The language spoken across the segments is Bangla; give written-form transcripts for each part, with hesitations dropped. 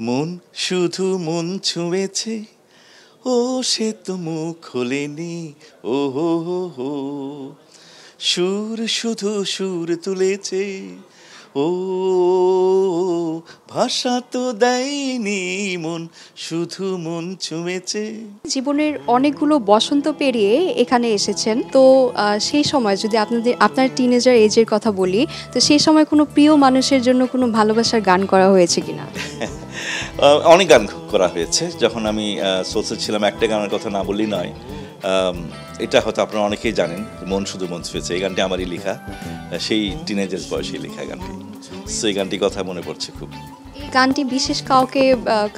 মন শুধু মন ছুঁয়েছে, ও সে তো মুখ খোলেনি, ও হো হো হো। সুর শুধু সুর তুলেছে, ও ভাষা তো দেয়নি মন, শুধু মন ছুঁয়েছে। জীবনের অনেকগুলো বসন্ত পেরিয়ে এখানে এসেছেন তো সেই সময় যদি আপনার টিনেজার এজের কথা বলি, তো সেই সময় কোনো প্রিয় মানুষের জন্য কোনো ভালোবাসার গান করা হয়েছে কিনা? অনেক গান করা হয়েছে। যখন আমি সোলসে ছিলাম, একটা গানের কথা না বললেই নয়। এটা হয়তো আপনারা অনেকেই জানেন, মন শুধু মন ছুঁয়েছে, এই গানটি আমারই লেখা, সেই টিনেজার্স বয়সে লেখা গানটি। সো এই গানটির কথা মনে পড়ছে খুব। এই গানটি বিশেষ কাউকে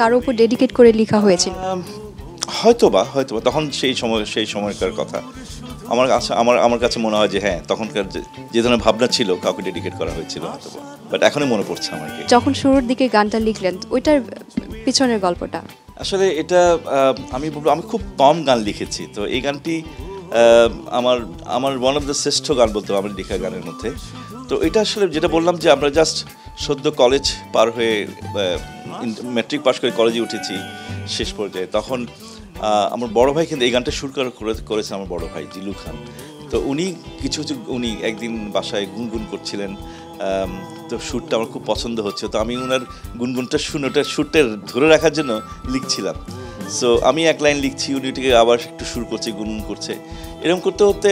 কারো উপর ডেডিকেট করে লেখা হয়েছিল? হয়তোবা তখন সেই সময়কার কথা। আমার কাছে মনে হয় যে হ্যাঁ, তখনকার যে ধরনের ভাবনা ছিল, কাউকে ডেডিকেট করা হয়েছিল হয়তোবা। বাট এখনই মনে পড়ছে আমাকে। যখন শুরুর দিকে গানটা লিখলেন, ওইটার পিছনের গল্পটা? আসলে এটা আমি বলবো, আমি খুব কম গান লিখেছি, তো এই গানটি আমার ওয়ান অফ দ্য শ্রেষ্ঠ গান বলতে হবে আমার লেখা গানের মধ্যে। তো এটা আসলে যেটা বললাম যে আমরা জাস্ট সদ্য কলেজ পার হয়ে ম্যাট্রিক পাস করে কলেজে উঠেছি শেষ পর্যায়ে, তখন আমার বড় ভাই কিন্তু এই গানটা সুর করেছে আমার বড় ভাই জিলু খান। তো উনি উনি একদিন বাসায় গুনগুন করছিলেন, তো সুরটা আমার খুব পছন্দ হচ্ছে, তো আমি ওনার গুনগুনটা শুনে ওটা সুরটা ধরে রাখার জন্য লিখছিলাম। সো আমি এক লাইন লিখছি, উনি ওটিকে আবার একটু সুর করছে, গুনগুন করছে, এরকম করতে করতে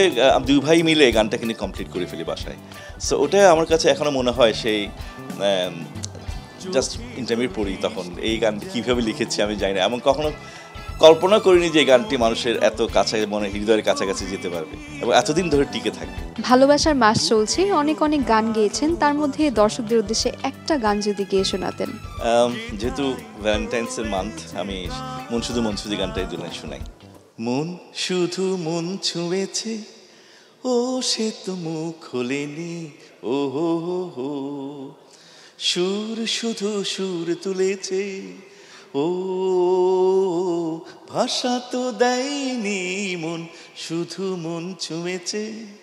দুই ভাই মিলে গানটা কিন্তু কমপ্লিট করে ফেলি বাসায়। সো ওটা আমার কাছে এখনও মনে হয় সেই জাস্ট ইন্টারমিডিয়েট পড়ি তখন এই গান কীভাবে লিখেছি আমি জানি না, এমন কখনো কল্পনা করিনি যে এই গানটি মানুষের এত কাছে, মনে হৃদয়ের কাছাকাছি যেতে পারবে এবং এতদিন ধরে টিকে থাকবে। ভালোবাসার মাস চলছে, অনেক অনেক গান গেয়েছেন, তার মধ্যে দর্শকদের উদ্দেশ্যে একটা গান যদি গেয়ে শোনাতেন। যেহেতু ভ্যালেন্টাইন্সের মান্থ, আমি মন শুধু মন ছুঁয়েছে গানটা এই জন্য শোনাই। মন শুধু মন ছুঁয়েছে, ও সে তো মুখ খোলেনি, ও হো হো হো। সুর শুধু সুর তুলেছে, ও ভাষা তো দেয়নি মন, শুধু মন ছুঁয়েছে।